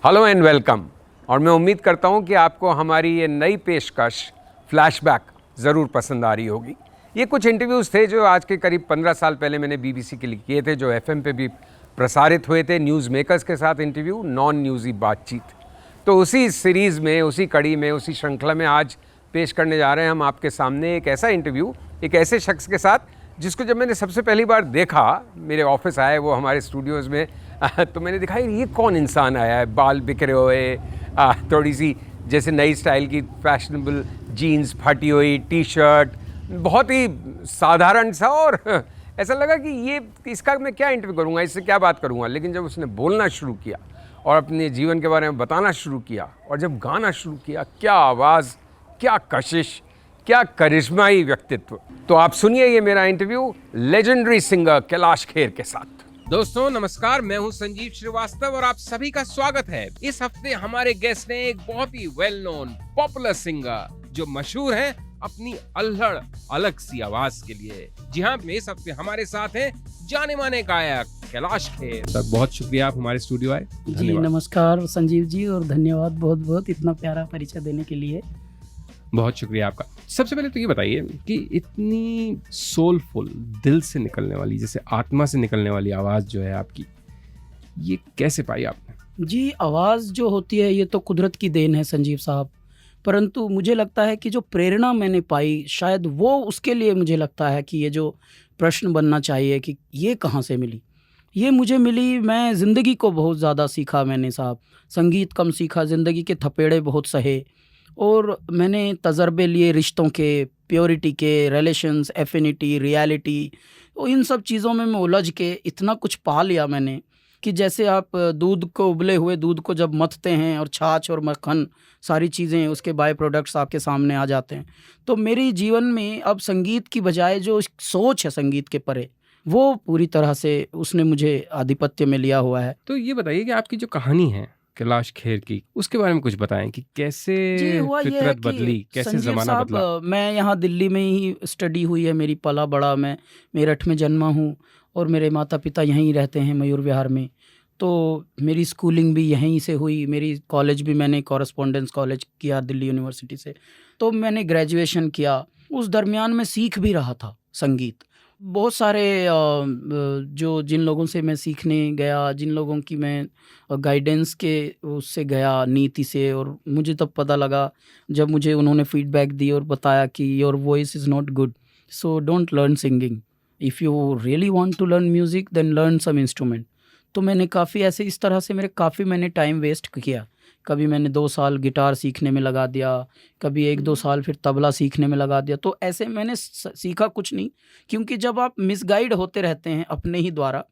Hello and welcome. और मैं उम्मीद करता हूं कि आपको हमारी ये नई पेशकश फ्लैशबैक ज़रूर पसंद आ रही होगी। ये कुछ इंटरव्यूज़ थे जो आज के करीब 15 साल पहले मैंने बीबीसी के लिए किए थे, जो एफएम पे भी प्रसारित हुए थे। न्यूज़ मेकर्स के साथ इंटरव्यू, नॉन न्यूज़ी बातचीत। तो उसी सीरीज़ में, उसी कड़ी में, उसी श्रृंखला में आज पेश करने जा रहे हैं हम आपके सामने एक ऐसा इंटरव्यू एक ऐसे शख्स के साथ जिसको जब मैंने सबसे पहली बार देखा, मेरे ऑफिस आए वो हमारे स्टूडियोज़ में, तो मैंने देखा ये कौन इंसान आया है, बाल बिखरे हुए, थोड़ी सी जैसे नई स्टाइल की फैशनेबल जीन्स फटी हुई, टी शर्ट, बहुत ही साधारण सा। और ऐसा लगा कि ये इसका मैं क्या इंटरव्यू करूँगा, इससे क्या बात करूँगा। लेकिन जब उसने बोलना शुरू किया और अपने जीवन के बारे में बताना शुरू किया और जब गाना शुरू किया, क्या आवाज़, क्या कशिश, क्या करिश्माई व्यक्तित्व। तो आप सुनिए ये मेरा interview legendary singer Kailash Kher के साथ। दोस्तों नमस्कार, मैं हूं संजीव श्रीवास्तव और आप सभी का स्वागत है। इस हफ्ते हमारे गेस्ट ने एक बहुत ही वेल नोन पॉपुलर सिंगर जो मशहूर है अपनी अल्हड़ अलग सी आवाज के लिए। जी हाँ, इस हफ्ते हमारे साथ हैं जाने माने गायक कैलाश खेर। सर बहुत शुक्रिया आप हमारे स्टूडियो आए। जी नमस्कार संजीव जी, और धन्यवाद बहुत बहुत इतना प्यारा परिचय देने के लिए। बहुत शुक्रिया आपका। सबसे पहले तो ये बताइए कि इतनी सोलफुल, दिल से निकलने वाली, जैसे आत्मा से निकलने वाली आवाज़ जो है आपकी, ये कैसे पाई आपने? जी, आवाज़ जो होती है ये तो कुदरत की देन है संजीव साहब, परंतु मुझे लगता है कि जो प्रेरणा मैंने पाई शायद वो उसके लिए मुझे लगता है कि ये जो प्रश्न बनना चाहिए कि ये कहाँ से मिली। ये मुझे मिली, मैं ज़िंदगी को बहुत ज़्यादा सीखा मैंने साहब, संगीत कम सीखा, ज़िंदगी के थपेड़े बहुत सहे और मैंने तजर्बे लिए रिश्तों के, प्योरिटी के, रिलेशंस, एफिनिटी, रियलिटी, तो इन सब चीज़ों में मैं उलझ के इतना कुछ पा लिया मैंने कि जैसे आप दूध को, उबले हुए दूध को जब मथते हैं और छाछ और मक्खन सारी चीज़ें उसके बाय प्रोडक्ट्स आपके सामने आ जाते हैं, तो मेरी जीवन में अब संगीत की बजाय जो सोच है संगीत के परे, वो पूरी तरह से उसने मुझे आधिपत्य में लिया हुआ है। तो ये बताइए कि आपकी जो कहानी है कैलाश खेर की, उसके बारे में कुछ बताएं कि कैसे जी, हुआ ये है फितरत कि बदली, कैसे संजीव ज़माना साहब, बदला। मैं यहाँ दिल्ली में ही स्टडी हुई है मेरी, पला बड़ा मैं मेरठ में जन्मा हूँ और मेरे माता पिता यहीं रहते हैं मयूर विहार में। तो मेरी स्कूलिंग भी यहीं से हुई, मेरी कॉलेज भी मैंने कॉरेस्पॉन्डेंस कॉलेज किया दिल्ली यूनिवर्सिटी से। तो मैंने ग्रेजुएशन किया, उस दरमियान में सीख भी रहा था संगीत। बहुत सारे जो जिन लोगों से मैं सीखने गया, जिन लोगों की मैं गाइडेंस के उससे गया, नीति से, और मुझे तब पता लगा जब मुझे उन्होंने फीडबैक दी और बताया कि your voice is not good, so don't learn singing, if you really want to learn music then learn some instrument. तो मैंने काफ़ी ऐसे इस तरह से मैंने टाइम वेस्ट किया। कभी मैंने 2 साल गिटार सीखने में लगा दिया, कभी 1-2 साल फिर तबला सीखने में लगा दिया। तो ऐसे मैंने सीखा कुछ नहीं, क्योंकि जब आप मिसगाइड होते रहते हैं अपने ही द्वारा,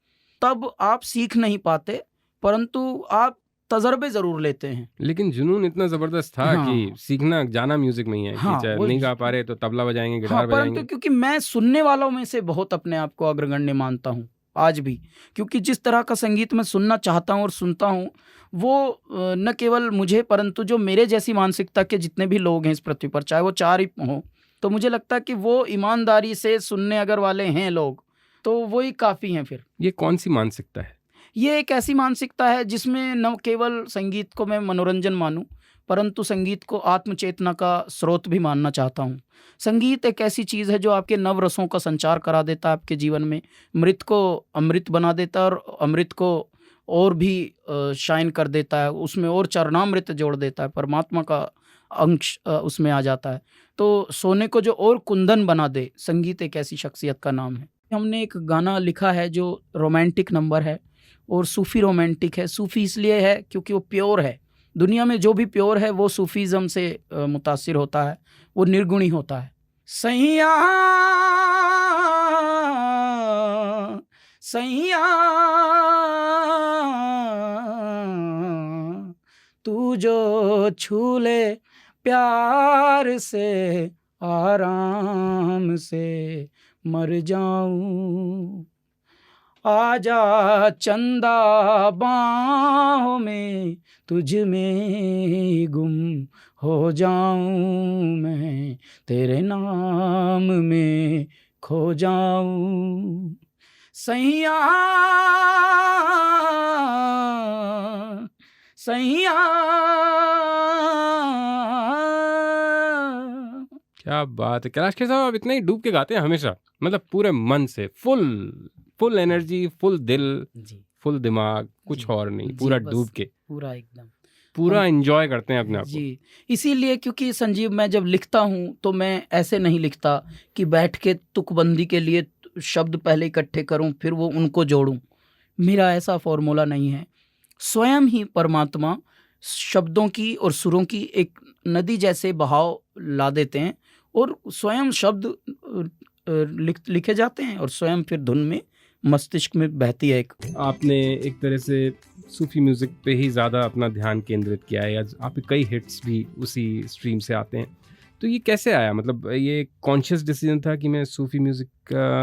तब आप सीख नहीं पाते, परंतु आप तजर्बे ज़रूर लेते हैं। लेकिन जुनून इतना ज़बरदस्त था कि हाँ, सीखना, जाना म्यूजिक में ही है कि हाँ, चाहे नहीं गा पा रहे तो तबला बजाएंगे, हाँ, गिटार परंतु बजाएंगे। क्योंकि मैं सुनने वालों में से बहुत अपने आप को अग्रगण्य मानता हूँ, आज भी। क्योंकि जिस तरह का संगीत मैं सुनना चाहता हूँ और सुनता हूँ, वो न केवल मुझे परंतु जो मेरे जैसी मानसिकता के जितने भी लोग हैं इस पृथ्वी पर, चाहे वो 4 ही हों, तो मुझे लगता है कि वो ईमानदारी से सुनने अगर वाले हैं लोग, तो वो ही काफ़ी हैं फिर। ये कौन सी मानसिकता है? ये एक ऐसी मानसिकता है जिसमें न केवल संगीत को मैं मनोरंजन मानूं, परंतु संगीत को आत्मचेतना का स्रोत भी मानना चाहता हूं। संगीत एक ऐसी चीज़ है जो आपके नव रसों का संचार करा देता है आपके जीवन में, मृत को अमृत बना देता है और अमृत को और भी शाइन कर देता है, उसमें और चरणामृत जोड़ देता है, परमात्मा का अंश उसमें आ जाता है। तो सोने को जो और कुंदन बना दे, संगीत एक ऐसी शख्सियत का नाम है। हमने एक गाना लिखा है जो रोमांटिक नंबर है और सूफ़ी रोमांटिक है। सूफ़ी इसलिए है क्योंकि वो प्योर है। दुनिया में जो भी प्योर है वो सूफ़ीज़्म से मुतासिर होता है, वो निर्गुणी होता है। सैया सैया तू जो छू ले प्यार से, आराम से मर जाऊं। आजा चंदा बाहों में, तुझ में गुम हो जाऊं मैं, तेरे नाम में खो जाऊं। सैया सैया। क्या बात है कैलाश खेर साहब, आप इतना ही डूब के गाते हैं हमेशा, मतलब पूरे मन से, फुल एनर्जी, फुल दिल, जी फुल दिमाग, कुछ जी, और नहीं, जी, पूरा बस डूब के, पूरा एकदम पूरा हम एंजॉय करते हैं अपने आप को। जी। इसीलिए क्योंकि संजीव मैं जब लिखता हूँ तो मैं ऐसे नहीं लिखता कि बैठ के तुकबंदी के लिए शब्द पहले इकट्ठे करूँ फिर वो उनको जोड़ूं। मेरा ऐसा फॉर्मूला नहीं है। स्वयं ही परमात्मा शब्दों की और सुरों की एक नदी जैसे बहाव ला देते हैं और स्वयं शब्द लिखे जाते हैं और स्वयं फिर धुन में मस्तिष्क में बहती है एक। आपने एक तरह से सूफी म्यूजिक पे ही ज़्यादा अपना ध्यान केंद्रित किया है, आपके कई हिट्स भी उसी स्ट्रीम से आते हैं, तो ये कैसे आया? मतलब ये कॉन्शियस डिसीजन था कि मैं सूफी म्यूजिक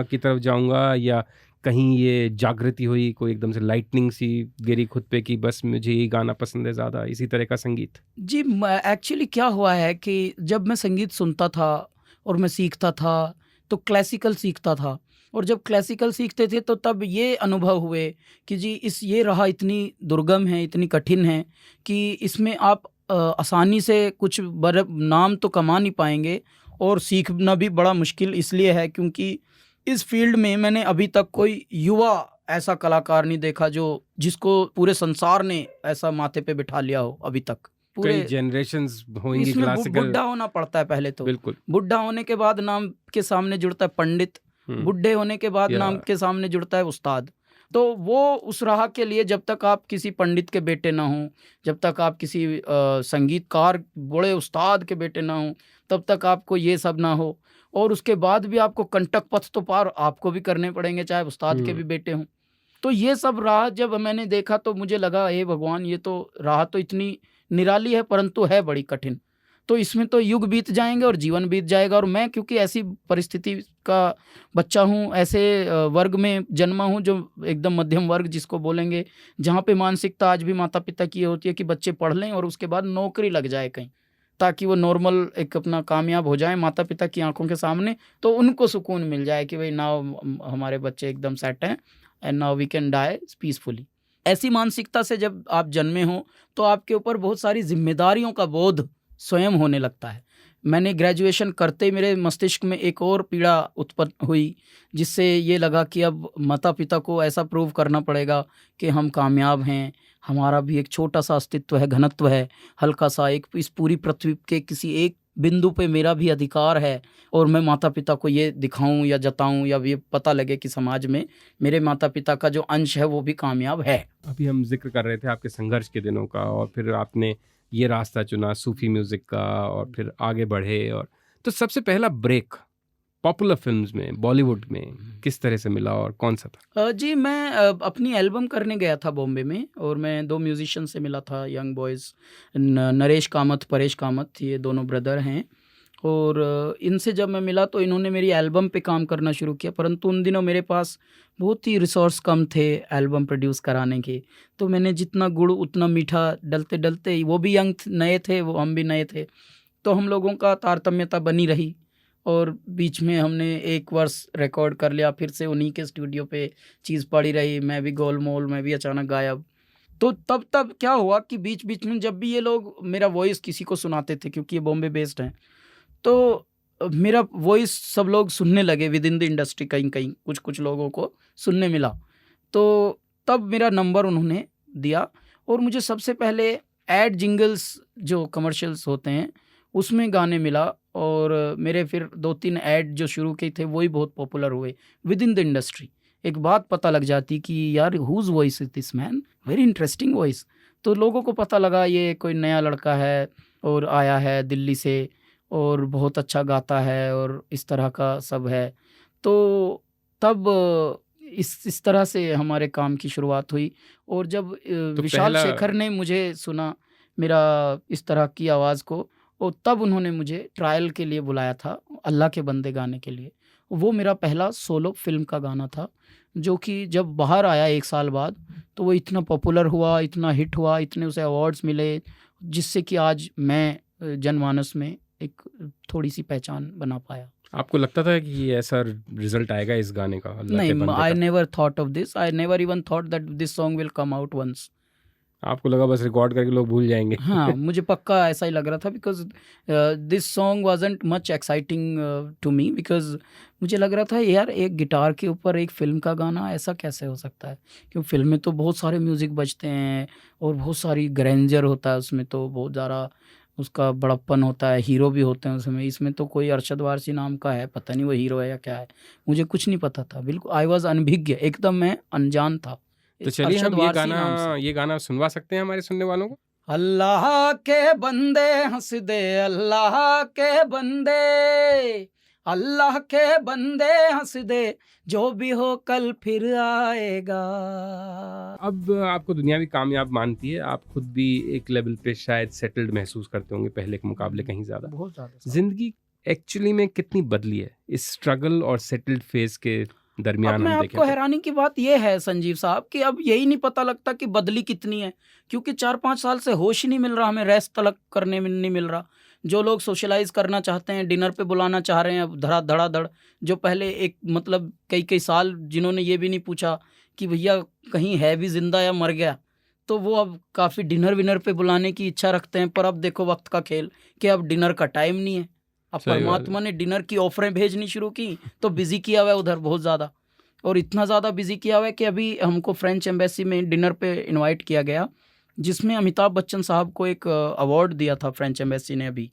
की तरफ जाऊंगा, या कहीं ये जागृति हुई, कोई एकदम से लाइटनिंग सी गिरी खुद पे कि बस मुझे ये गाना पसंद है ज़्यादा, इसी तरह का संगीत? जी एक्चुअली क्या हुआ है कि जब मैं संगीत सुनता था और मैं सीखता था तो क्लासिकल सीखता था और जब क्लासिकल सीखते थे तो तब ये अनुभव हुए कि जी ये राह इतनी दुर्गम है, इतनी कठिन है कि इसमें आप आसानी से कुछ नाम तो कमा नहीं पाएंगे और सीखना भी बड़ा मुश्किल इसलिए है क्योंकि इस फील्ड में मैंने अभी तक कोई युवा ऐसा कलाकार नहीं देखा जिसको पूरे संसार ने ऐसा माथे पे बिठा लिया हो अभी तक। कई पूरे जनरेशंस होंगी इसमें क्लासिकल। बुढ़ा होना पड़ता है पहले तो। बिल्कुल। बुढ़ा होने के बाद नाम के सामने जुड़ता है पंडित, बुढ़े होने के बाद या नाम के सामने जुड़ता है उस्ताद। तो वो उस राह के लिए जब तक आप किसी पंडित के बेटे ना हों, जब तक आप किसी संगीतकार बड़े उस्ताद के बेटे ना हों, तब तक आपको ये सब ना हो और उसके बाद भी आपको कंटक पथ तो पार आपको भी करने पड़ेंगे चाहे उस्ताद के भी बेटे हों। तो ये सब राह जब मैंने देखा तो मुझे लगा हे भगवान, ये तो राह तो इतनी निराली है परंतु है बड़ी कठिन। तो इसमें तो युग बीत जाएंगे और जीवन बीत जाएगा और मैं क्योंकि ऐसी परिस्थिति का बच्चा हूँ, ऐसे वर्ग में जन्मा हूँ जो एकदम मध्यम वर्ग जिसको बोलेंगे, जहाँ पे मानसिकता आज भी माता पिता की होती है कि बच्चे पढ़ लें और उसके बाद नौकरी लग जाए कहीं ताकि वो नॉर्मल एक अपना कामयाब हो जाए माता पिता की आंखों के सामने, तो उनको सुकून मिल जाए कि भाई नाउ हमारे बच्चे एकदम सेट हैं and now we can die peacefully. ऐसी मानसिकता से जब आप जन्मे हो तो आपके ऊपर बहुत सारी जिम्मेदारियों का बोध स्वयं होने लगता है। मैंने ग्रेजुएशन करते ही मेरे मस्तिष्क में एक और पीड़ा उत्पन्न हुई जिससे ये लगा कि अब माता पिता को ऐसा प्रूव करना पड़ेगा कि हम कामयाब हैं, हमारा भी एक छोटा सा अस्तित्व है, घनत्व है, हल्का सा एक इस पूरी पृथ्वी के किसी एक बिंदु पे मेरा भी अधिकार है और मैं माता पिता को ये दिखाऊं या जताऊं या ये पता लगे कि समाज में मेरे माता पिता का जो अंश है वो भी कामयाब है। अभी हम जिक्र कर रहे थे आपके संघर्ष के दिनों का और फिर आपने ये रास्ता चुना सूफी म्यूजिक का और फिर आगे बढ़े, और तो सबसे पहला ब्रेक पॉपुलर फिल्म्स में, बॉलीवुड में किस तरह से मिला और कौन सा था? जी मैं अपनी एल्बम करने गया था बॉम्बे में और मैं दो म्यूजिशियन से मिला था, यंग बॉयज़, नरेश कामत, परेश कामत, ये दोनों ब्रदर हैं और इनसे जब मैं मिला तो इन्होंने मेरी एल्बम पे काम करना शुरू किया, परंतु उन दिनों मेरे पास बहुत ही रिसोर्स कम थे एल्बम प्रोड्यूस कराने के, तो मैंने जितना गुड़ उतना मीठा डलते डलते ही, वो भी यंग नए थे, वो हम भी नए थे, तो हम लोगों का तारतम्यता बनी रही और बीच में हमने एक वर्ष रिकॉर्ड कर लिया, फिर से उन्हीं के स्टूडियो पे चीज़ पड़ी रही, मैं भी गोलमोल, मैं भी अचानक गायब। तो तब क्या हुआ कि बीच बीच में जब भी ये लोग मेरा वॉइस किसी को सुनाते थे, क्योंकि ये बॉम्बे बेस्ड हैं, तो मेरा वॉइस सब लोग सुनने लगे विद इन द इंडस्ट्री, कहीं कहीं कुछ लोगों को सुनने मिला, तो तब मेरा नंबर उन्होंने दिया और मुझे सबसे पहले एड जिंगल्स जो कमर्शियल्स होते हैं उसमें गाने मिला और मेरे फिर 2-3 ऐड जो शुरू किए थे वही बहुत पॉपुलर हुए विद इन द इंडस्ट्री। एक बात पता लग जाती कि यार whose voice is this man, very interesting voice, तो लोगों को पता लगा ये कोई नया लड़का है और आया है दिल्ली से और बहुत अच्छा गाता है और इस तरह का सब है। तो तब इस तरह से हमारे काम की शुरुआत हुई और जब तो विशाल पहला शेखर ने मुझे सुना मेरा इस तरह की आवाज़ को, और तब उन्होंने मुझे ट्रायल के लिए बुलाया था अल्लाह के बंदे गाने के लिए। वो मेरा पहला सोलो फिल्म का गाना था जो कि जब बाहर आया 1 साल बाद तो वो इतना पॉपुलर हुआ, इतना हिट हुआ, इतने उसे अवार्ड्स मिले, जिससे कि आज मैं जनमानस में एक थोड़ी सी पहचान बना पाया। आपको लगता था कि ये ऐसा रिजल्ट आएगा इस गाने का, अल्लाह के नहीं, बंदे आई का? Never thought of this, I never even thought that this song will come out once. आपको लगा बस रिकॉर्ड करके लोग भूल जाएंगे? हाँ, मुझे पक्का ऐसा ही लग रहा था because this song wasn't much exciting to me because मुझे लग रहा था यार एक गिटार के ऊपर एक फ़िल्म का गाना ऐसा कैसे हो सकता है? क्योंकि फ़िल्म में तो बहुत सारे म्यूज़िक बजते हैं और बहुत सारी ग्रैंडर होता है उसमें, तो बहुत ज़्यादा उसका बड़प्पन होता है, हीरो भी होते हैं उसमें। इसमें तो कोई अरशद वारसी नाम का है, पता नहीं वो हीरो है या क्या है? मुझे कुछ नहीं पता था, बिल्कुल आई वाज़ अनभिज्ञ, एकदम मैं अनजान था तो इस चलिए अरशद हम ये वारसी नाम से। गाना सुनवा सकते हैं हमारे सुनने वालों को? अल्लाह के बंदे हंस दे, अल्लाह के बंदे, अल्लाह के बंदे हंस दे, जो भी हो कल फिर आएगा। अब आपको दुनिया भी कामयाब मानती है, आप खुद भी एक लेवल पे शायद सेटल्ड महसूस करते होंगे पहले के मुकाबले कहीं ज़्यादा। बहुत ज़्यादा। जिंदगी एक्चुअली में कितनी बदली है इस स्ट्रगल और सेटल्ड फेज के अब दरमियान मैं हम देखें आपको तो? हैरानी की बात यह है संजीव साहब कि अब यही नहीं पता लगता कि बदली कितनी है, क्योंकि 4-5 साल से होश ही नहीं मिल रहा, हमें रेस्ट तलक करने में नहीं मिल रहा। जो लोग सोशलाइज़ करना चाहते हैं, डिनर पे बुलाना चाह रहे हैं, अब धड़ाधड़, जो पहले एक मतलब कई-कई साल जिन्होंने ये भी नहीं पूछा कि भैया कहीं है भी ज़िंदा या मर गया, तो वो अब काफ़ी डिनर-विनर पे बुलाने की इच्छा रखते हैं। पर अब देखो वक़्त का खेल कि अब डिनर का टाइम नहीं है। अब सही बात है। परमात्मा ने डिनर की ऑफ़रें भेजनी शुरू की, तो बिज़ी किया हुआ है उधर बहुत ज़्यादा। और इतना ज़्यादा बिज़ी किया हुआ है कि अभी हमको फ्रेंच एम्बेसी में डिनर पे इनवाइट किया गया, जिसमें अमिताभ बच्चन साहब को एक अवार्ड दिया था फ्रेंच एम्बेसी ने अभी।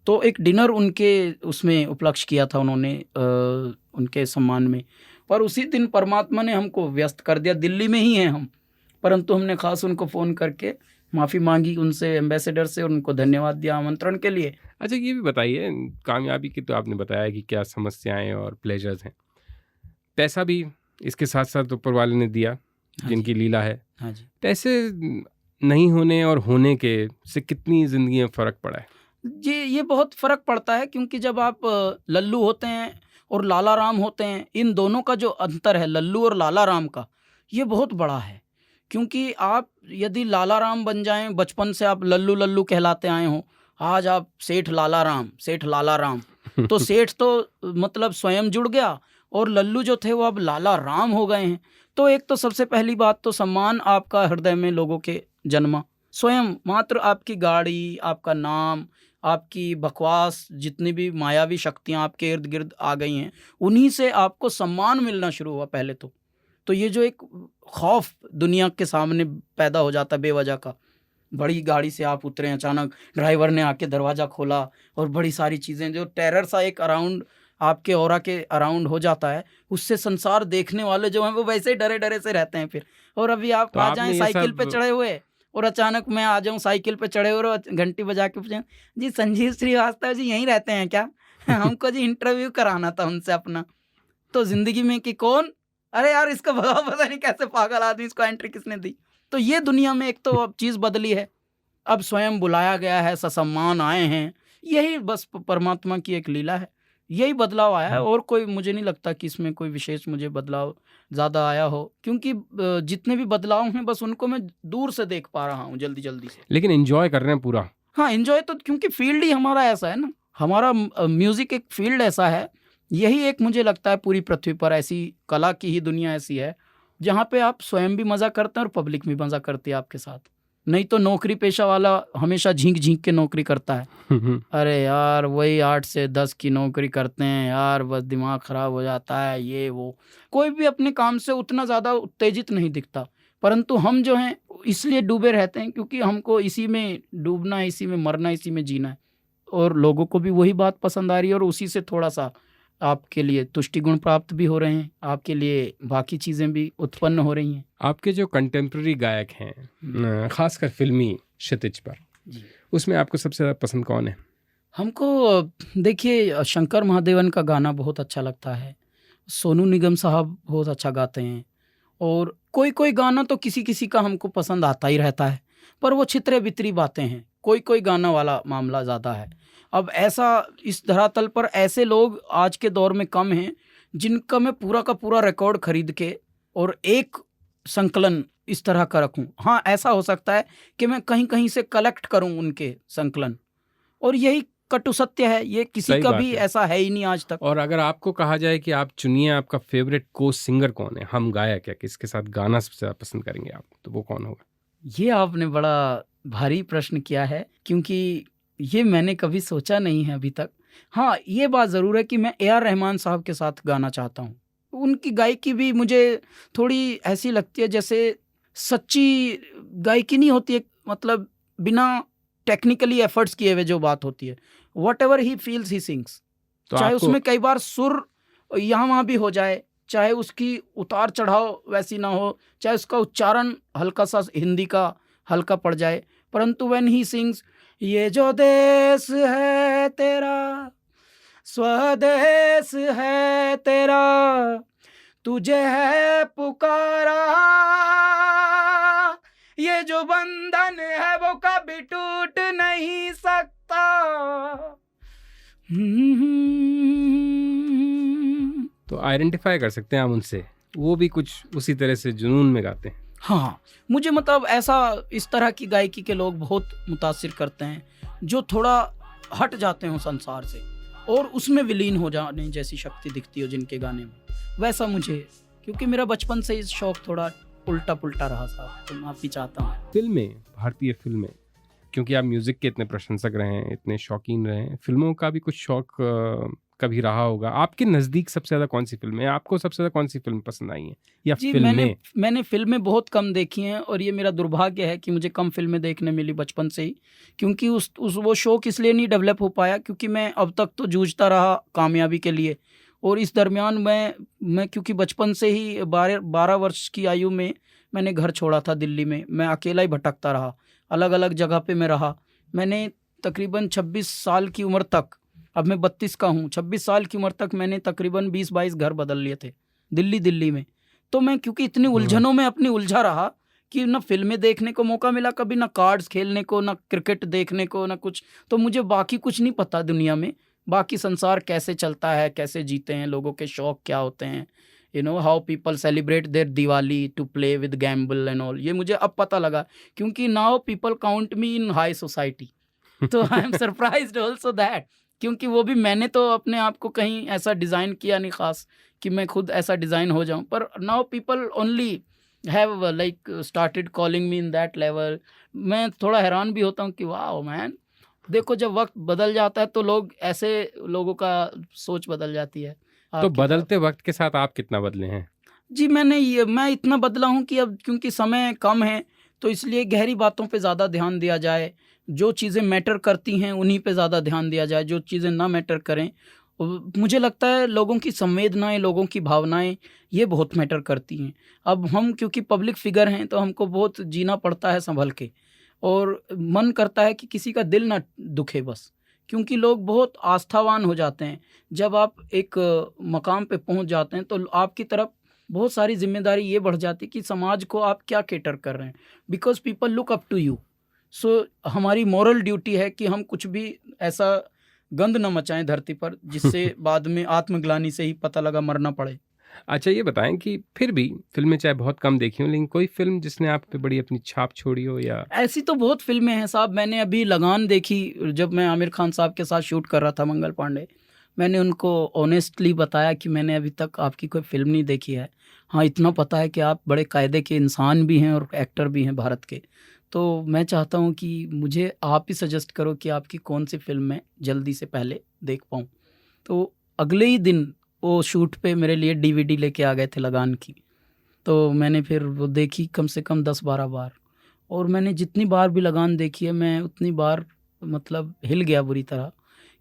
तो एक डिनर उनके उसमें उपलक्ष्य किया था उन्होंने उनके सम्मान में। पर उसी दिन परमात्मा ने हमको व्यस्त कर दिया, दिल्ली में ही हैं हम, परंतु हमने ख़ास उनको फ़ोन करके माफ़ी माँगी उनसे, एम्बेसडर से, और उनको धन्यवाद दिया आमंत्रण के लिए। अच्छा ये भी बताइए, कामयाबी की तो आपने बताया कि क्या समस्याएं और प्लेजर्स हैं, पैसा भी इसके साथ साथ ऊपर वाले ने दिया हाँ जिनकी जी, लीला है। हाँ जी। पैसे नहीं होने और होने के से कितनी जिंदगी में फ़र्क पड़ा है? जी, ये बहुत फ़र्क पड़ता है क्योंकि जब आप लल्लू होते हैं और लाला राम होते हैं, इन दोनों का जो अंतर है लल्लू और लाला राम का, ये बहुत बड़ा है। क्योंकि आप यदि लाला राम बन जाएँ, बचपन से आप लल्लू लल्लू कहलाते आए हों, आज आप सेठ लाला राम, सेठ लाला राम, तो सेठ तो मतलब स्वयं जुड़ गया और लल्लू जो थे वो अब लाला राम हो गए हैं। तो एक तो सबसे पहली बात तो सम्मान आपका हृदय में लोगों के जन्मा। स्वयं मात्र आपकी गाड़ी, आपका नाम, आपकी बकवास, जितनी भी मायावी शक्तियाँ आपके इर्द-गिर्द आ गई हैं, उन्हीं से आपको सम्मान मिलना शुरू हुआ पहले तो। तो ये जो एक खौफ दुनिया के सामने पैदा हो जाता है बेवजह का, बड़ी गाड़ी से आप उतरे, अचानक ड्राइवर ने आके दरवाज़ा खोला और बड़ी सारी चीज़ें, जो टेरर सा एक अराउंड आपके ऑरा के अराउंड हो जाता है, उससे संसार देखने वाले जो हैं वो वैसे ही डरे-डरे से रहते हैं फिर। और अभी आप तो आ आपने जाएँ ये साइकिल पे सब चढ़े हुए और अचानक मैं आ जाऊँ साइकिल पे चढ़े हुए और घंटी बजा के पूछें, जी संजीव श्रीवास्तव जी यहीं रहते हैं क्या? हमको जी इंटरव्यू कराना था उनसे अपना। तो ज़िंदगी में कि कौन? अरे यार इसका बताओ, पता नहीं कैसे पागल आदमी, इसको एंट्री किसने दी? तो ये दुनिया में एक तो अब चीज़ बदली है। अब स्वयं बुलाया गया है, ससम्मान आए हैं। यही बस परमात्मा की एक लीला है। यही बदलाव आया है और कोई मुझे नहीं लगता कि इसमें कोई विशेष मुझे बदलाव ज़्यादा आया हो, क्योंकि जितने भी बदलाव हैं बस उनको मैं दूर से देख पा रहा हूँ जल्दी-जल्दी से। लेकिन एंजॉय कर रहे हैं पूरा। हाँ, एन्जॉय तो क्योंकि फ़ील्ड ही हमारा ऐसा है ना, हमारा म्यूज़िक एक फ़ील्ड ऐसा है, यही एक मुझे लगता है पूरी पृथ्वी पर ऐसी कला की ही दुनिया ऐसी है, जहाँ पे आप स्वयं भी मज़ा करते हैं और पब्लिक भी मज़ा करती है आपके साथ। नहीं तो नौकरी पेशा वाला हमेशा झींक-झींक के नौकरी करता है। अरे यार वही 8 से 10 की नौकरी करते हैं यार, बस दिमाग ख़राब हो जाता है, ये वो। कोई भी अपने काम से उतना ज़्यादा उत्तेजित नहीं दिखता, परंतु हम जो हैं इसलिए डूबे रहते हैं क्योंकि हमको इसी में डूबना है, इसी में मरना है, इसी में जीना है। और लोगों को भी वही बात पसंद आ रही है और उसी से थोड़ा-सा आपके लिए तुष्टि गुण प्राप्त भी हो रहे हैं, आपके लिए बाकी चीज़ें भी उत्पन्न हो रही हैं। आपके जो कंटेम्प्रेरी गायक हैं, खासकर फिल्मी क्षितिज पर, जी। उसमें आपको सबसे ज़्यादा पसंद कौन है? हमको देखिए शंकर महादेवन का गाना बहुत अच्छा लगता है। सोनू निगम साहब बहुत अच्छा गाते हैं और कोई-कोई गाना तो किसी-किसी का हमको पसंद आता ही रहता है, पर वो छितरे-बितरी बातें हैं। कोई-कोई गाना वाला मामला ज़्यादा है। अब ऐसा इस धरातल पर ऐसे लोग आज के दौर में कम हैं, जिनका मैं पूरा का पूरा रिकॉर्ड खरीद के और एक संकलन इस तरह का रखूँ। हाँ, ऐसा हो सकता है कि मैं कहीं-कहीं से कलेक्ट करूँ उनके संकलन, और यही कटु सत्य है, ये किसी सही का बात भी है। ऐसा है ही नहीं आज तक। और अगर आपको कहा जाए कि आप चुनिए आपका फेवरेट को सिंगर कौन है, हम गायक या किसके साथ गाना सबसे ज़्यादा पसंद करेंगे आप, तो वो कौन होगा? ये आपने बड़ा भारी प्रश्न किया है, क्योंकि ये मैंने कभी सोचा नहीं है अभी तक। हाँ, ये बात ज़रूर है कि मैं ए.आर. रहमान साहब के साथ गाना चाहता हूँ। उनकी गायकी भी मुझे थोड़ी ऐसी लगती है जैसे सच्ची गायकी नहीं होती है, मतलब बिना टेक्निकली एफर्ट्स किए हुए जो बात होती है। Whatever he feels he sings. तो चाहे आपको उसमें कई बार सुर यहाँ वहाँ भी हो जाए, चाहे उसकी उतार चढ़ाव वैसी ना हो, चाहे उसका उच्चारण हल्का सा हिंदी का हल्का पड़ जाए, परंतु व्हेन ही सिंग्स, ये जो देश है तेरा, स्वदेश है तेरा, तुझे है पुकारा, ये जो बंधन है वो कभी टूट नहीं सकता। तो आइडेंटिफाई कर सकते हैं हम उनसे, वो भी कुछ उसी तरह से जुनून में गाते हैं। हाँ, मुझे मतलब ऐसा इस तरह की गायकी के लोग बहुत मुतासिर करते हैं जो थोड़ा हट जाते हो संसार से और उसमें विलीन हो जाने जैसी शक्ति दिखती हो जिनके गाने में, वैसा मुझे, क्योंकि मेरा बचपन से इस शौक थोड़ा उल्टा पुल्टा रहा साहब, तो माफ़ी चाहता हूँ। फिल्में, भारतीय फिल्में, क्योंकि आप म्यूज़िक के इतने प्रशंसक रहे हैं, इतने शौकीन रहे हैं, फिल्मों का भी कुछ शौक कभी रहा होगा। आपके नज़दीक सबसे ज़्यादा कौन सी फिल्म है, आपको सबसे ज़्यादा कौन सी फिल्म पसंद आई है, या जी, फिल्में? मैंने फ़िल्में बहुत कम देखी हैं और ये मेरा दुर्भाग्य है कि मुझे कम फ़िल्में देखने मिली बचपन से ही, क्योंकि उस वो शौक इसलिए नहीं डेवलप हो पाया क्योंकि मैं अब तक तो जूझता रहा कामयाबी के लिए, और इस दरमियान मैं क्योंकि बचपन से ही 12 वर्ष की आयु में मैंने घर छोड़ा था दिल्ली में, मैं अकेला ही भटकता रहा, अलग-अलग जगह पे मैं रहा। मैंने तकरीबन 26 साल की उम्र तक, अब मैं 32 का हूँ, 26 साल की उम्र तक मैंने तकरीबन 20-22 घर बदल लिए थे दिल्ली में। तो मैं क्योंकि इतनी उलझनों में अपनी उलझा रहा कि ना फ़िल्में देखने को मौका मिला कभी, ना कार्ड्स खेलने को, ना क्रिकेट देखने को, ना कुछ, तो मुझे बाकी कुछ नहीं पता दुनिया में, बाकी संसार कैसे चलता है, कैसे जीते हैं, लोगों के शौक क्या होते हैं, you know how people celebrate their Diwali to play with gamble and all, ये मुझे अब पता लगा, क्योंकि now people count me in high society. तो I am surprised also that, क्योंकि वो भी मैंने तो अपने आप को कहीं ऐसा डिज़ाइन किया नहीं ख़ास कि मैं खुद ऐसा डिज़ाइन हो जाऊं, पर now people only have like started calling me in that level. मैं थोड़ा हैरान भी होता हूं कि वाह मैन, देखो जब वक्त बदल जाता है तो लोग ऐसे, लोगों का सोच बदल जाती है तो आपकी तरफ। बदलते वक्त के साथ आप कितना बदले हैं? जी, मैं इतना बदला हूँ कि अब क्योंकि समय कम है तो इसलिए गहरी बातों पे ज़्यादा ध्यान दिया जाए, जो चीज़ें मैटर करती हैं उन्हीं पे ज़्यादा ध्यान दिया जाए, जो चीज़ें ना मैटर करें, मुझे लगता है लोगों की संवेदनाएं, लोगों की भावनाएं, ये बहुत मैटर करती हैं। अब हम क्योंकि पब्लिक फिगर हैं तो हमको बहुत जीना पड़ता है संभल के, और मन करता है कि किसी का दिल ना दुखे बस, क्योंकि लोग बहुत आस्थावान हो जाते हैं। जब आप एक मकाम पे पहुंच जाते हैं तो आपकी तरफ बहुत सारी जिम्मेदारी ये बढ़ जाती है कि समाज को आप क्या केटर कर रहे हैं, because people look up to you. So हमारी मॉरल ड्यूटी है कि हम कुछ भी ऐसा गंद न मचाएं धरती पर जिससे बाद में आत्मग्लानि से ही पता लगा मरना पड़े। अच्छा, ये बताएं कि फिर भी फिल्में चाहे बहुत कम देखी हों, लेकिन कोई फिल्म जिसने आप पे बड़ी अपनी छाप छोड़ी हो, या ऐसी तो बहुत फिल्में हैं साहब। मैंने अभी लगान देखी, जब मैं आमिर खान साहब के साथ शूट कर रहा था, मंगल पांडे, मैंने उनको ऑनेस्टली बताया कि मैंने अभी तक आपकी कोई फिल्म नहीं देखी है, हाँ इतना पता है कि आप बड़े कायदे के इंसान भी हैं और एक्टर भी हैं भारत के, तो मैं चाहता हूँ कि मुझे आप ही सजेस्ट करो कि आपकी कौन सी फिल्म मैं जल्दी से पहले देख पाऊँ। तो अगले ही दिन वो शूट पे मेरे लिए डीवीडी लेके आ गए थे लगान की, तो मैंने फिर वो देखी कम से कम 10-12 बार, और मैंने जितनी बार भी लगान देखी है मैं उतनी बार मतलब हिल गया बुरी तरह,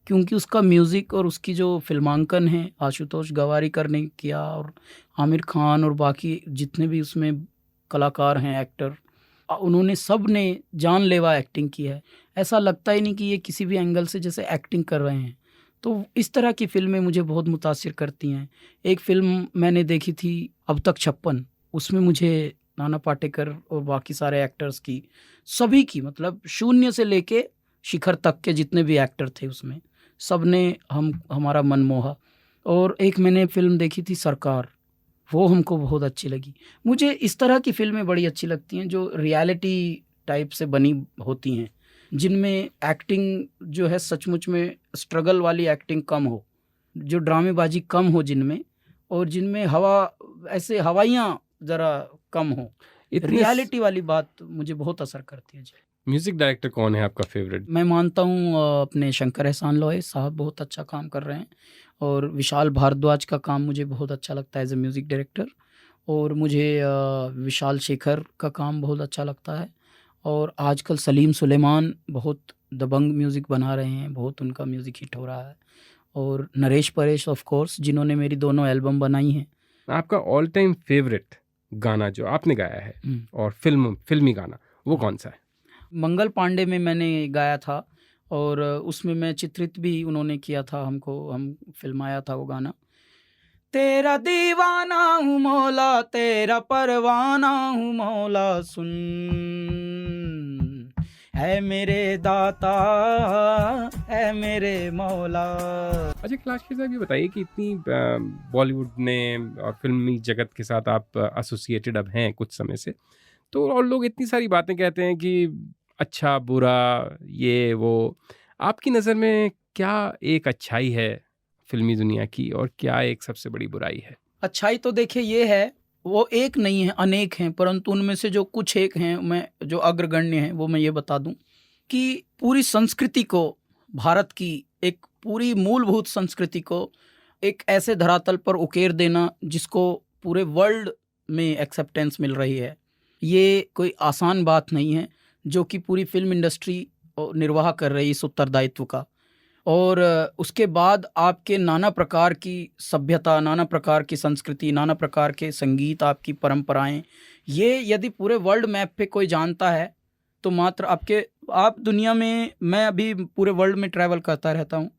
क्योंकि उसका म्यूज़िक और उसकी जो फिल्मांकन है आशुतोष गवारीकर ने किया, और आमिर खान और बाकी जितने भी उसमें कलाकार हैं, एक्टर, उन्होंने सब ने जानलेवा एक्टिंग की है। ऐसा लगता ही नहीं कि ये किसी भी एंगल से जैसे एक्टिंग कर रहे हैं। तो इस तरह की फ़िल्में मुझे बहुत मुतासिर करती हैं। एक फ़िल्म मैंने देखी थी अब तक 56, उसमें मुझे नाना पाटेकर और बाकी सारे एक्टर्स की, सभी की, मतलब शून्य से लेके शिखर तक के जितने भी एक्टर थे उसमें सब ने हमारा मन मोहा। और एक मैंने फ़िल्म देखी थी सरकार, वो हमको बहुत अच्छी लगी। मुझे इस तरह की फ़िल्में बड़ी अच्छी लगती हैं जो रियलिटी टाइप से बनी होती हैं, जिनमें एक्टिंग जो है सचमुच में स्ट्रगल वाली एक्टिंग कम हो, जो ड्रामेबाजी कम हो जिनमें, और जिनमें हवा ऐसे हवाइयाँ ज़रा कम हो। इतने रियलिटी वाली बात मुझे बहुत असर करती है जी। म्यूजिक डायरेक्टर कौन है आपका फेवरेट? मैं मानता हूँ अपने शंकर एहसान लोहे साहब बहुत अच्छा काम कर रहे हैं, और विशाल भारद्वाज का काम मुझे बहुत अच्छा लगता है एज ए म्यूज़िक डायरेक्टर, और मुझे विशाल शेखर का काम बहुत अच्छा लगता है, और आजकल सलीम सुलेमान बहुत दबंग म्यूज़िक बना रहे हैं, बहुत उनका म्यूज़िक हिट हो रहा है, और नरेश परेश ऑफ कोर्स जिन्होंने मेरी दोनों एल्बम बनाई हैं। आपका ऑल टाइम फेवरेट गाना जो आपने गाया है और फिल्मी गाना वो कौन सा है? मंगल पांडे में मैंने गाया था, और उसमें मैं चित्रित भी उन्होंने किया था, हम फिल्माया था वो गाना। तेरा दीवाना हूँ मौला, तेरा परवाना हूँ मौला, सुन है मेरे दाता, है मेरे मौला। अच्छा कैलाश खेर साहब, ये बताइए कि इतनी बॉलीवुड ने और फिल्मी जगत के साथ आप एसोसिएटेड अब हैं कुछ समय से, तो और लोग इतनी सारी बातें कहते हैं कि अच्छा बुरा ये वो, आपकी नज़र में क्या एक अच्छाई है फिल्मी दुनिया की और क्या एक सबसे बड़ी बुराई है? अच्छाई तो देखिए ये है, वो एक नहीं है, अनेक हैं, परंतु उनमें से जो कुछ एक हैं, मैं जो अग्रगण्य हैं वो मैं ये बता दूं कि पूरी संस्कृति को, भारत की एक पूरी मूलभूत संस्कृति को एक ऐसे धरातल पर उकेर देना जिसको पूरे वर्ल्ड में एक्सेप्टेंस मिल रही है, ये कोई आसान बात नहीं है, जो कि पूरी फिल्म इंडस्ट्री निर्वाह कर रही है इस उत्तरदायित्व का। और उसके बाद आपके नाना प्रकार की सभ्यता, नाना प्रकार की संस्कृति, नाना प्रकार के संगीत, आपकी परंपराएं, ये यदि पूरे वर्ल्ड मैप पे कोई जानता है तो मात्र आप दुनिया में, मैं अभी पूरे वर्ल्ड में ट्रैवल करता रहता हूँ,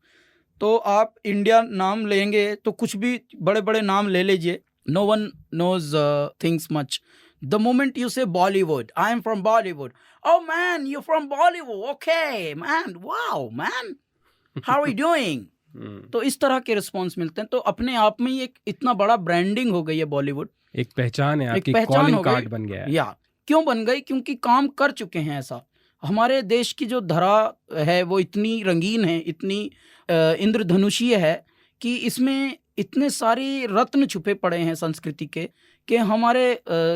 तो आप इंडिया नाम लेंगे तो कुछ भी बड़े बड़े नाम ले लीजिए, no one knows things much. The moment you say Bollywood, I am from Bollywood. Oh man, you're from Bollywood. Okay, man. Wow, man. How are you doing? तो इस तरह के रिस्पॉन्स मिलते हैं। तो अपने आप में ही एक इतना बड़ा ब्रांडिंग हो गई है बॉलीवुड, एक पहचान है, एक आपकी पहचान कॉलिंग हो गई। कार्ड बन गया है। या क्यों बन गई? क्योंकि काम कर चुके हैं ऐसा। हमारे देश की जो धरा है वो इतनी रंगीन है, इतनी इंद्रधनुषीय है कि इसमें इतने सारी रत्न छुपे पड़े हैं संस्कृति के, कि हमारे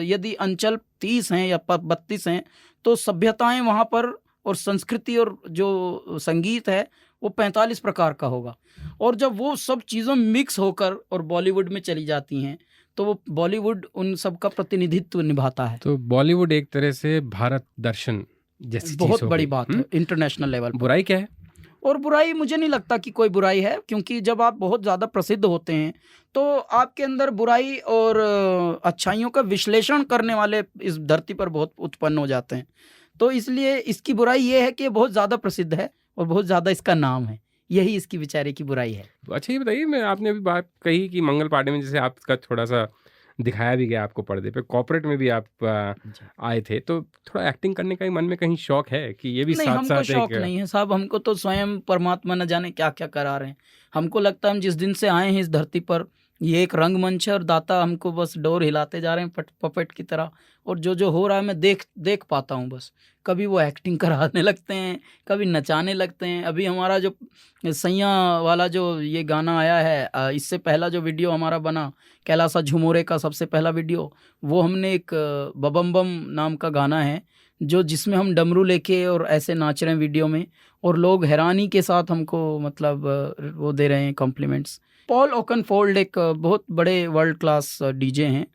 यदि अंचल 30 हैं या 32 हैं तो सभ्यताएं वहाँ पर, और संस्कृति और जो संगीत है वो 45 प्रकार का होगा। और जब वो सब चीज़ों मिक्स होकर और बॉलीवुड में चली जाती हैं तो वो बॉलीवुड उन सब का प्रतिनिधित्व निभाता है। तो बॉलीवुड एक तरह से भारत दर्शन जैसी बहुत चीज हो बड़ी गई। बात है इंटरनेशनल लेवल पर। बुराई क्या है? और बुराई मुझे नहीं लगता कि कोई बुराई है, क्योंकि जब आप बहुत ज़्यादा प्रसिद्ध होते हैं तो आपके अंदर बुराई और अच्छाइयों का विश्लेषण करने वाले इस धरती पर बहुत उत्पन्न हो जाते हैं। तो इसलिए इसकी बुराई ये है कि ये बहुत ज़्यादा प्रसिद्ध है और बहुत ज़्यादा इसका नाम है, यही इसकी बेचारे की बुराई है। अच्छा ये बताइए, मैं आपने अभी बात कही कि मंगल पांडे में जैसे आपका थोड़ा सा दिखाया भी गया आपको पर्दे पे, कॉर्पोरेट में भी आप आए थे, तो थोड़ा एक्टिंग करने का ही मन में कहीं शौक है कि ये भी नहीं, साथ हमको साथ शौक एक नहीं है साहब, हमको तो स्वयं परमात्मा न जाने क्या क्या करा रहे हैं। हमको लगता है हम जिस दिन से आए हैं इस धरती पर, ये एक रंगमंच है और दाता हमको बस डोर हिलाते जा रहे हैं पपेट की तरह, और जो हो रहा है मैं देख पाता हूँ बस। कभी वो एक्टिंग कराने लगते हैं, कभी नचाने लगते हैं। अभी हमारा जो सैया वाला जो ये गाना आया है, इससे पहला जो वीडियो हमारा बना कैलासा झुमोरे का सबसे पहला वीडियो, वो हमने एक बबम बम नाम का गाना है जिसमें हम डमरू लेके और ऐसे नाच रहे हैं वीडियो में, और लोग हैरानी के साथ हमको मतलब वो दे रहे हैं कॉम्प्लीमेंट्स। पॉल ओकनफोल्ड एक बहुत बड़े वर्ल्ड क्लास डीजे हैं,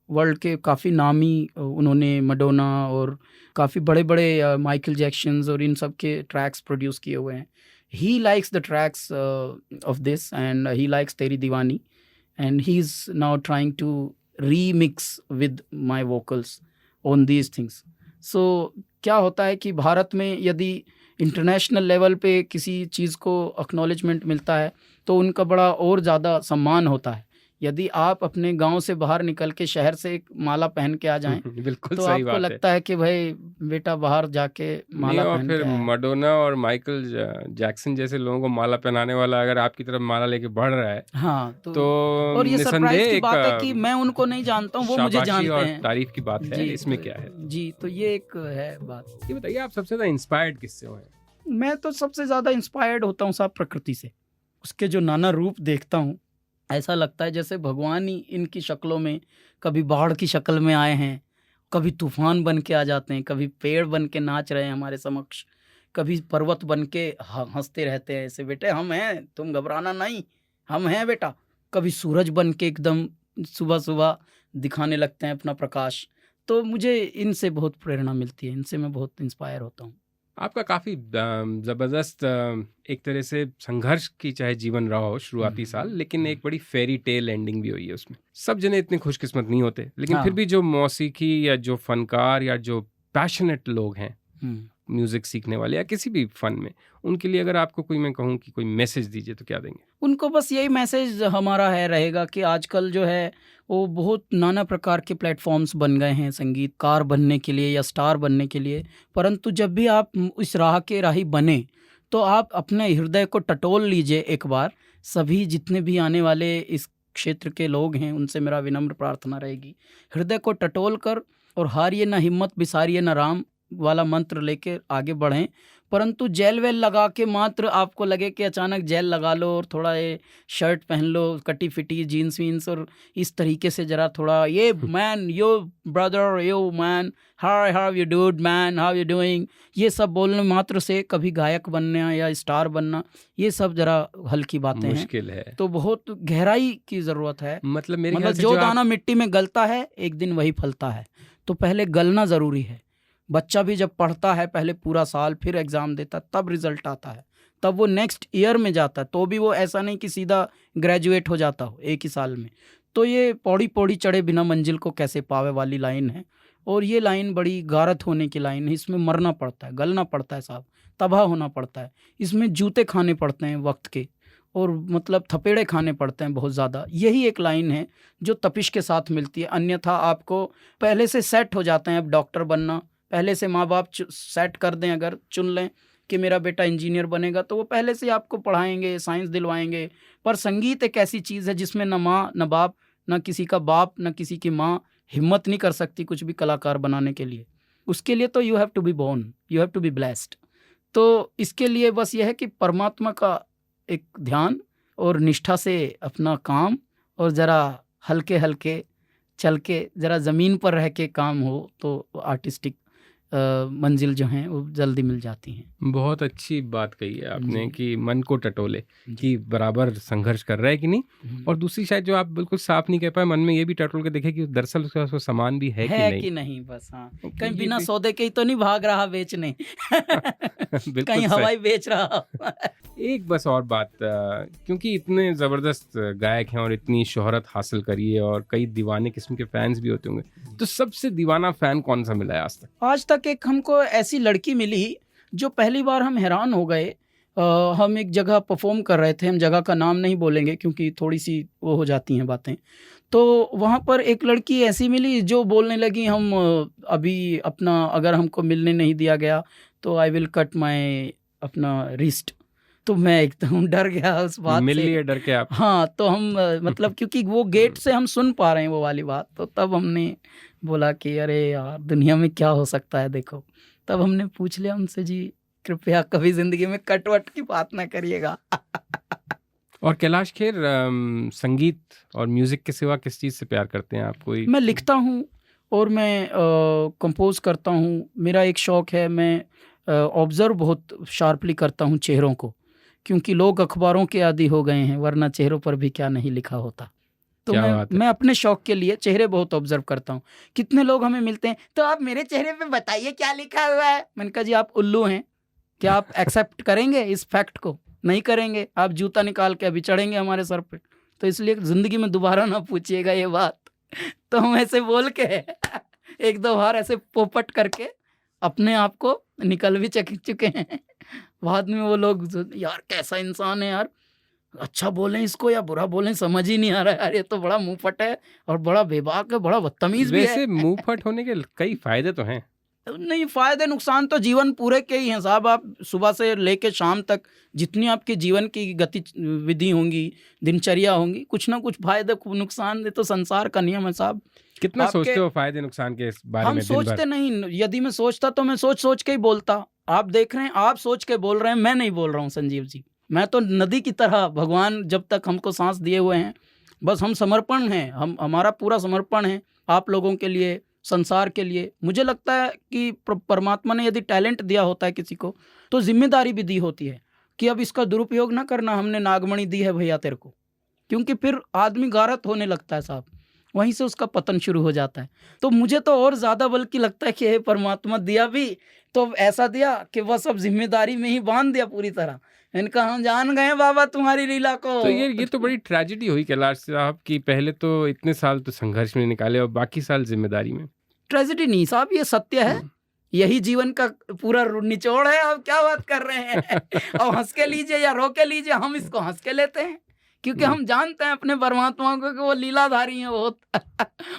वर्ल्ड के काफ़ी नामी, उन्होंने मडोना और काफ़ी बड़े बड़े माइकल जैक्सन्स और इन सब के ट्रैक्स प्रोड्यूस किए हुए हैं। He likes the tracks of this and he likes Teri Deewani, and he is now trying to remix with my vocals on these things. So क्या होता है कि भारत में यदि इंटरनेशनल लेवल पे किसी चीज़ को एक्नॉलेजमेंट मिलता है तो उनका बड़ा और ज़्यादा सम्मान होता है। यदि आप अपने गांव से बाहर निकल के शहर से एक माला पहन के आ जाएं बिल्कुल तो सही आपको बात लगता है कि भाई बेटा बाहर जाके माला और पहन फिर के आया। मडोना और माइकल जैक्सन जैसे लोगों को माला पहनाने वाला अगर आपकी तरफ माला लेके बढ़ रहा है हाँ तो और ये सरप्राइज निसंदेह की एक बात है कि मैं उनको नहीं जानता हूँ, वो मुझे शाबाशी जानते और हैं। तारीफ की बात है। जी, इसमें क्या है? जी, तो ये एक है बात। ये बताइए, आप सबसे ज्यादा इंस्पायर्ड किससे हुए? मैं तो सबसे ज़्यादा इंस्पायर्ड होता हूँ साहब प्रकृति से। उसके जो नाना रूप देखता हूँ, ऐसा लगता है जैसे भगवान ही इनकी शक्लों में, कभी बाढ़ की शक्ल में आए हैं, कभी तूफान बन के आ जाते हैं, कभी पेड़ बन के नाच रहे हैं हमारे समक्ष, कभी पर्वत बन के हंसते रहते हैं ऐसे, बेटे हम हैं, तुम घबराना नहीं, हम हैं बेटा। कभी सूरज बन के एकदम सुबह सुबह दिखाने लगते हैं अपना प्रकाश। तो मुझे इनसे बहुत प्रेरणा मिलती है, इनसे मैं बहुत इंस्पायर होता हूँ। आपका काफ़ी ज़बरदस्त एक तरह से संघर्ष की चाहे जीवन रहा हो शुरुआती साल, लेकिन एक बड़ी फेरी टेल एंडिंग भी हुई है उसमें। सब जने इतने खुशकिस्मत नहीं होते, लेकिन हाँ। फिर भी जो मौसीकी या जो फनकार या जो पैशनेट लोग हैं म्यूजिक सीखने वाले या किसी भी फन में, उनके लिए अगर आपको कोई, मैं कहूँ कि कोई मैसेज दीजिए तो क्या देंगे? उनको बस यही मैसेज हमारा रहेगा कि आजकल जो है वो बहुत नाना प्रकार के प्लेटफॉर्म्स बन गए हैं संगीतकार बनने के लिए या स्टार बनने के लिए, परंतु जब भी आप इस राह के राही बने तो आप अपने हृदय को टटोल लीजिए एक बार। सभी जितने भी आने वाले इस क्षेत्र के लोग हैं उनसे मेरा विनम्र प्रार्थना रहेगी, हृदय को टटोल कर और हारिए न हिम्मत बिसारिए न राम वाला मंत्र लेके आगे बढ़ें। परंतु जेल वेल लगा के मात्र आपको लगे कि अचानक जेल लगा लो और थोड़ा ये शर्ट पहन लो कटी फिटी जीन्स वीन्स और इस तरीके से जरा थोड़ा ये man yo brother yo man how you dude man how you doing, ये सब बोलने मात्र से कभी गायक बनना या स्टार बनना ये सब जरा हल्की बातें मुश्किल है। तो बहुत गहराई की ज़रूरत है। मतलब मेरे ख्याल से जो दाना मिट्टी में गलता है एक दिन वही फलता है, तो पहले गलना ज़रूरी है। बच्चा भी जब पढ़ता है पहले पूरा साल फिर एग्ज़ाम देता तब रिज़ल्ट आता है, तब वो नेक्स्ट ईयर में जाता है, तो भी वो ऐसा नहीं कि सीधा ग्रेजुएट हो जाता हो एक ही साल में। तो ये पौड़ी पौड़ी चढ़े बिना मंजिल को कैसे पावे वाली लाइन है, और ये लाइन बड़ी गारत होने की लाइन है। इसमें मरना पड़ता है, गलना पड़ता है साहब, तबाह होना पड़ता है, इसमें जूते खाने पड़ते हैं वक्त के, और मतलब थपेड़े खाने पड़ते हैं बहुत ज़्यादा। यही एक लाइन है जो तपिश के साथ मिलती है, अन्यथा आपको पहले से सेट हो जाते हैं। अब डॉक्टर बनना पहले से माँ बाप सेट कर दें, अगर चुन लें कि मेरा बेटा इंजीनियर बनेगा तो वो पहले से आपको पढ़ाएंगे, साइंस दिलवाएंगे। पर संगीत एक ऐसी चीज़ है जिसमें न माँ न बाप, न किसी का बाप न किसी की माँ हिम्मत नहीं कर सकती कुछ भी कलाकार बनाने के लिए। उसके लिए तो you have to be born, you have to be blessed. तो इसके लिए बस यह है कि परमात्मा का एक ध्यान और निष्ठा से अपना काम, और ज़रा हल्के हल्के चल के ज़रा ज़मीन पर रह के काम हो तो आर्टिस्टिक मंजिल जो हैं वो जल्दी मिल जाती हैं। बहुत अच्छी बात कही है आपने कि मन को टटोले कि बराबर संघर्ष कर रहा है कि नहीं, और दूसरी शायद जो आप बिल्कुल साफ नहीं कह पाए, मन में ये भी टटोल के देखे कि दरअसल उसके पास वो सामान भी है कि नहीं। बस हाँ, कहीं बिना सौदे के ही तो नहीं भाग रहा बेचने कहीं हवाई बेच रहा एक बस और बात, क्योंकि इतने ज़बरदस्त गायक हैं और इतनी शोहरत हासिल करी है और कई दीवाने किस्म के फैंस भी होते होंगे, तो सबसे दीवाना फ़ैन कौन सा मिला है आज तक? एक हमको ऐसी लड़की मिली जो पहली बार हम हैरान हो गए। हम एक जगह परफॉर्म कर रहे थे, हम जगह का नाम नहीं बोलेंगे क्योंकि थोड़ी सी वो हो जाती हैं बातें। तो वहाँ पर एक लड़की ऐसी मिली जो बोलने लगी, हम अभी अपना अगर हमको मिलने नहीं दिया गया तो आई विल कट माई अपना रिस्ट। तो मैं एकदम डर गया उस बात मिल से। लिए डर के आप? हाँ, तो हम मतलब क्योंकि वो गेट से हम सुन पा रहे हैं वो वाली बात, तो तब हमने बोला कि अरे यार दुनिया में क्या हो सकता है देखो। तब हमने पूछ लिया उनसे, जी कृपया कभी ज़िंदगी में कटवट की बात ना करिएगा। और कैलाश खेर संगीत और म्यूज़िक के सिवा किस चीज़ से प्यार करते हैं आप? कोई? मैं लिखता हूँ और मैं कंपोज करता हूँ। मेरा एक शौक़ है, मैं ऑब्ज़र्व बहुत शार्पली करता हूँ चेहरों को, क्योंकि लोग अखबारों के आदी हो गए हैं, वरना चेहरों पर भी क्या नहीं लिखा होता। तो मैं अपने शौक के लिए चेहरे बहुत ऑब्जर्व करता हूँ। कितने लोग हमें मिलते हैं, तो आप मेरे चेहरे पे बताइए क्या लिखा हुआ है। मैंने कहा जी आप उल्लू हैं, क्या आप एक्सेप्ट करेंगे इस फैक्ट को? नहीं करेंगे, आप जूता निकाल के अभी चढ़ेंगे हमारे सर पे। तो इसलिए ज़िंदगी में दोबारा ना पूछिएगा ये बात। तो हम ऐसे बोल के एक दो बार ऐसे पोपट करके अपने आप को निकल भी चुके हैं। बाद में वो लोग, यार कैसा इंसान है यार, अच्छा बोलें इसको या बुरा बोलें समझ ही नहीं आ रहा है यार, ये तो बड़ा मुंहफट है और बड़ा बेबाक है, बड़ा बदतमीज भी है। वैसे मुंहफट होने के कई फायदे तो हैं। नहीं, फायदे नुकसान तो जीवन पूरे के ही हैं साहब। आप सुबह से लेके शाम तक जितनी आपके जीवन की गतिविधि होंगी, दिनचर्या होंगी, कुछ ना कुछ फायदे नुकसान, ये तो संसार का नियम है साहब। कितना सोचते हो फायदे नुकसान के इस बारे में? हम सोचते नहीं, यदि मैं सोचता तो मैं सोच सोच के ही बोलता। आप देख रहे हैं, आप सोच के बोल रहे हैं, मैं नहीं बोल रहा हूँ संजीव जी। मैं तो नदी की तरह, भगवान जब तक हमको सांस दिए हुए हैं, बस हम समर्पण हैं, हमारा पूरा समर्पण है आप लोगों के लिए, संसार के लिए। मुझे लगता है कि परमात्मा ने यदि टैलेंट दिया होता है किसी को तो जिम्मेदारी भी दी होती है कि अब इसका दुरुपयोग ना करना, हमने नागमणि दी है भैया तेरे को, क्योंकि फिर आदमी गारत होने लगता है साहब, वहीं से उसका पतन शुरू हो जाता है। तो मुझे तो और ज़्यादा बल्कि लगता है कि हे परमात्मा दिया भी तो ऐसा दिया कि बस अब जिम्मेदारी में ही बांध दिया पूरी तरह। इनका हम जान गए बाबा तुम्हारी लीला को। तो ये तो बड़ी ट्रेजेडी हुई कैलाश साहब कि पहले तो इतने साल तो संघर्ष में निकाले और बाकी साल जिम्मेदारी में। ट्रेजेडी नहीं साहब, ये सत्य है, यही जीवन का पूरा निचोड़ है। आप क्या बात कर रहे हैं? अब हंस के लीजिए या रो के लीजिए, हम इसको हंस के लेते हैं क्योंकि हम जानते हैं अपने परमात्मा को कि वो लीलाधारी हैं,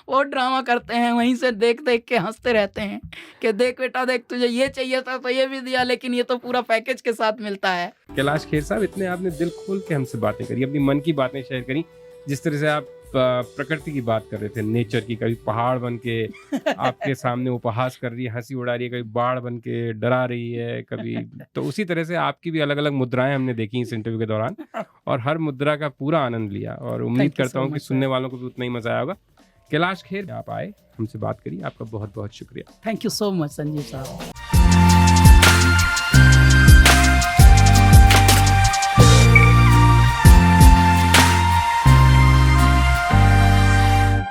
वो ड्रामा करते हैं, वहीं से देख देख के हंसते रहते हैं कि देख बेटा देख, तुझे ये चाहिए था तो ये भी दिया, लेकिन ये तो पूरा पैकेज के साथ मिलता है। कैलाश खेर साहब, इतने आपने दिल खोल के हमसे बातें करी, अपनी मन की बातें शेयर करी, जिस तरह से आप प्रकृति की बात कर रहे थे, नेचर की, कभी पहाड़ बन के आपके सामने उपहास कर रही है, हंसी उड़ा रही है, कभी बाढ़ बन के डरा रही है, कभी तो उसी तरह से आपकी भी अलग अलग मुद्राएं हमने देखी इस इंटरव्यू के दौरान और हर मुद्रा का पूरा आनंद लिया और उम्मीद करता हूँ कि सुनने वालों को भी उतना ही मजा आया होगा। कैलाश खेर, आप आए, हमसे बात करी, आपका बहुत बहुत शुक्रिया। Thank you so much Sanjeev साहब।